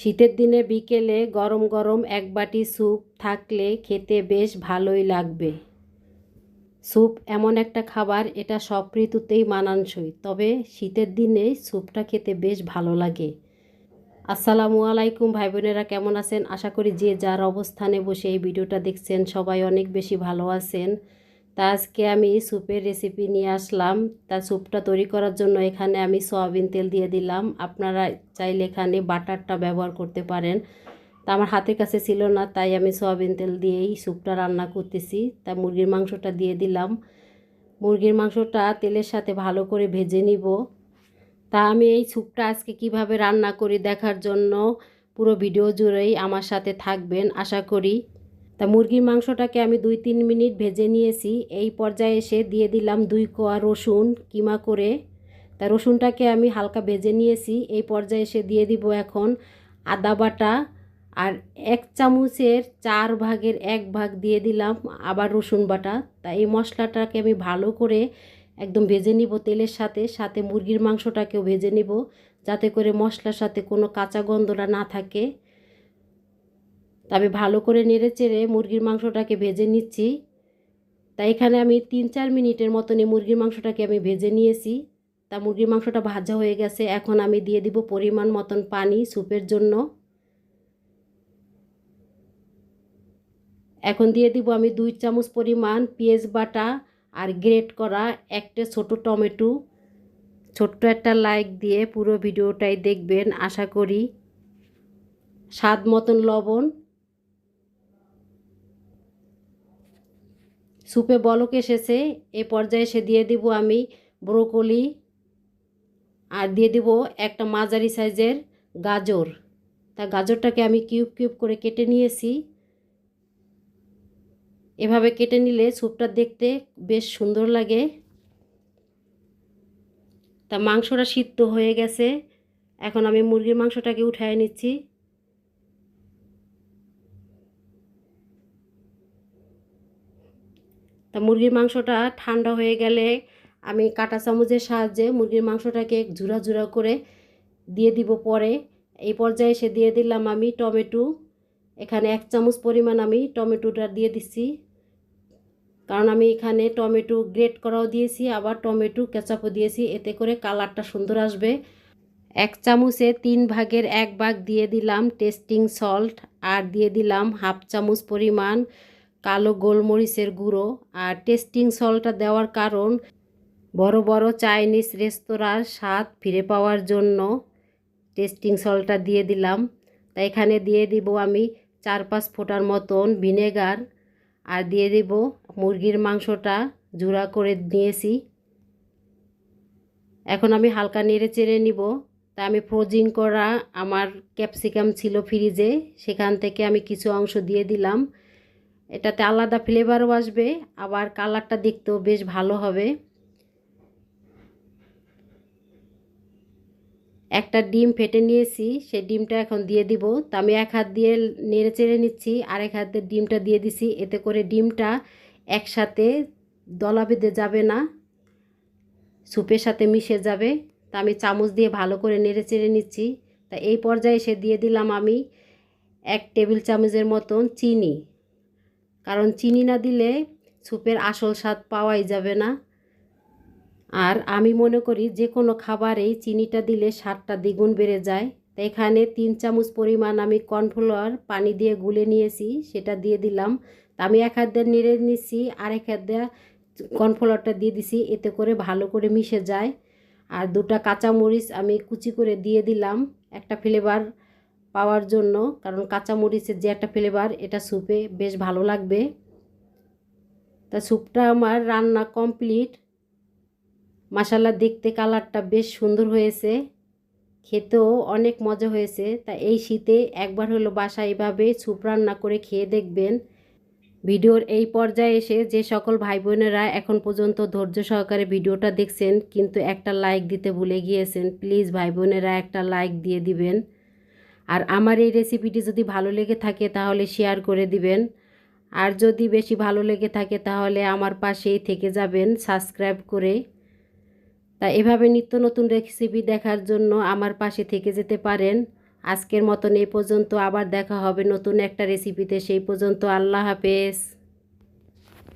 শীতের দিনে বিকেলে গরম গরম এক বাটি স্যুপ থাকলে খেতে বেশ ভালোই লাগবে। স্যুপ এমন একটা খাবার, এটা সব ঋতুতেই মানানসই, তবে শীতের দিনে স্যুপটা খেতে বেশ ভালো লাগে। আসসালামু আলাইকুম ভাই বোনেরা, কেমন আছেন? আশা করি যে যার অবস্থানে বসে এই ভিডিওটা দেখছেন সবাই অনেক বেশি ভালো আছেন। তা আজকে আমি স্যুপের রেসিপি নিয়ে আসলাম। তা স্যুপটা তৈরি করার জন্য এখানে আমি সয়াবিন তেল দিয়ে দিলাম। আপনারা চাইলে এখানে বাটারটা ব্যবহার করতে পারেন। তা আমার হাতের কাছে ছিল না, তাই আমি সয়াবিন তেল দিয়েই স্যুপটা রান্না করতেছি। তা মুরগির মাংসটা দিয়ে দিলাম। মুরগির মাংসটা তেলের সাথে ভালো করে ভেজে নিব। তা আমি এই স্যুপটা আজকে কিভাবে রান্না করি দেখার জন্য পুরো ভিডিও জুড়েই আমার সাথে থাকবেন আশা করি। তা মুরগির মাংসটাকে আমি 2-3 মিনিট ভেজে নিয়েছি। এই পর্যায়ে এসে দিয়ে দিলাম 2 কোয়া রসুন কিমা করে। তা রসুনটাকে আমি হালকা ভেজে নিয়েছি। এই পর্যায়ে এসে দিয়ে দিব এখন আদা বাটা, আর 1 চামচের 4 ভাগের 1 ভাগ দিয়ে দিলাম আবার রসুন বাটা। তা এই মশলাটাকে আমি ভালো করে একদম ভেজে নিব তেলের সাথে সাথে মুরগির মাংসটাকেও ভেজে নিব, যাতে করে মশলার সাথে কোনো কাঁচা গন্ধটা না থাকে। আমি ভালো করে নেড়ে চেড়ে মুরগির মাংসটাকে ভেজে নিচ্ছি। তাই এখানে আমি 3-4 মিনিটের মতন এই মুরগির মাংসটাকে আমি ভেজে নিয়েছি। তা মুরগির মাংসটা ভাজা হয়ে গেছে, এখন আমি দিয়ে দিব পরিমাণ মতন পানি স্যুপের জন্য। এখন দিয়ে দিব আমি 2 চামচ পরিমাণ পেঁয়াজ বাটা আর গ্রেট করা একটা ছোট টমেটো। ছোট্ট একটা লাইক দিয়ে পুরো ভিডিওটাই দেখবেন আশা করি। স্বাদ মতন লবণ। স্যুপে বলক এসেছে, এ পর্যায়ে এসে দিয়ে দিব আমি ব্রোকলি, আর দিয়ে দিব একটা মাঝারি সাইজের গাজর। তা গাজরটাকে আমি কিউব কিউব করে কেটে নিয়েছি। এভাবে কেটে নিলে স্যুপটা দেখতে বেশ সুন্দর লাগে। তা মাংসটা সিদ্ধ হয়ে গেছে, এখন আমি মুরগির মাংসটাকে উঠায় নিচ্ছি। তা মুরগির মাংসটা ঠান্ডা হয়ে গেলে আমি কাঁটা চামচের সাহায্যে মুরগির মাংসটাকে ঝুরা ঝুরা করে দিয়ে দিব পরে। এই পর্যায়ে এসে দিয়ে দিলাম আমি টমেটো। এখানে 1 চামচ পরিমাণ আমি টমেটোটা দিয়ে দিচ্ছি, কারণ আমি এখানে টমেটো গ্রেট করাও দিয়েছি আবার টমেটো কেচাপও দিয়েছি, এতে করে কালারটা সুন্দর আসবে। 1 চামচে 3 ভাগের 1 ভাগ দিয়ে দিলাম টেস্টিং সল্ট, আর দিয়ে দিলাম 1/2 চামচ পরিমাণ কালো গোলমরিচের গুঁড়ো। আর টেস্টিং সল্টটা দেওয়ার কারণ বড় বড় চাইনিজ রেস্তোরাঁর স্বাদ ফিরে পাওয়ার জন্য টেস্টিং সল্টটা দিয়ে দিলাম। তাই এখানে দিয়ে দিব আমি 4-5 ফোঁটার মতন ভিনেগার, আর দিয়ে দিব মুরগির মাংসটা জুড়া করে নিয়েছি। এখন আমি হালকা নেড়ে চেড়ে নিব। তা আমি ফ্রোজিং করা আমার ক্যাপসিকাম ছিল ফ্রিজে, সেখান থেকে আমি কিছু অংশ দিয়ে দিলাম। এটাতে আলাদা ফ্লেভারও আসবে, আবার কালারটা দেখতেও বেশ ভালো হবে। একটা ডিম ফেটে নিয়েছি, সেই ডিমটা এখন দিয়ে দিব। তা আমি 1 হাত দিয়ে নেড়ে চেড়ে নিচ্ছি, আর 1 হাত দিয়ে ডিমটা দিয়ে দিছি, এতে করে ডিমটা একসাথে দলা বেঁধে যাবে না, স্যুপের সাথে মিশে যাবে। তা আমি চামচ দিয়ে ভালো করে নেড়ে চেড়ে নিচ্ছি। তা এই পর্যায়ে এসে দিয়ে দিলাম আমি 1 টেবিল চামচের মতন চিনি, কারণ চিনি না দিলে স্যুপের আসল স্বাদ পাওয়াই যাবে না। আর আমি মনে করি যে কোনো খাবারেই চিনিটা দিলে স্বাদটা দ্বিগুণ বেড়ে যায়। তো এখানে 3 চামচ পরিমাণ আমি কর্নফ্লাওয়ার পানি দিয়ে গুলে নিয়েছি, সেটা দিয়ে দিলাম। তা আমি 1 হাত দিয়ে নেড়ে নিচ্ছি, আর 1 হাত দিয়ে কর্নফ্লাওয়ারটা দিয়ে দিছি, এতে করে ভালো করে মিশে যায়। আর 2টা কাঁচামরিচ আমি কুচি করে দিয়ে দিলাম একটা ফ্লেভার পাওয়ার জন্য, কারণ কাঁচামরিচের যে একটা ফ্লেভার, এটা স্যুপে বেশ ভালো লাগবে। তা স্যুপটা আমার রান্না কমপ্লিট। মাশাআল্লাহ, দেখতে কালারটা বেশ সুন্দর হয়েছে, খেতেও অনেক মজা হয়েছে। তা এই শীতে একবার হলো বাসায় এভাবে স্যুপ রান্না করে খেয়ে দেখবেন। ভিডিওর এই পর্যায়ে এসে যে সকল ভাই বোনেরা এখন পর্যন্ত ধৈর্য সহকারে ভিডিওটা দেখছেন কিন্তু একটা লাইক দিতে ভুলে গিয়েছেন, প্লিজ ভাই বোনেরা একটা লাইক দিয়ে দিবেন। আর আমার এই রেসিপিটি যদি ভালো লেগে থাকে তাহলে শেয়ার করে দিবেন, আর যদি বেশি ভালো লেগে থাকে তাহলে আমার পাশেই থেকে যাবেন সাবস্ক্রাইব করে। তা এভাবে নিত্য নতুন রেসিপি দেখার জন্য আমার পাশে থেকে যেতে পারেন। আজকের মতন এই পর্যন্ত, আবার দেখা হবে নতুন একটা রেসিপিতে। সেই পর্যন্ত আল্লাহ হাফেজ।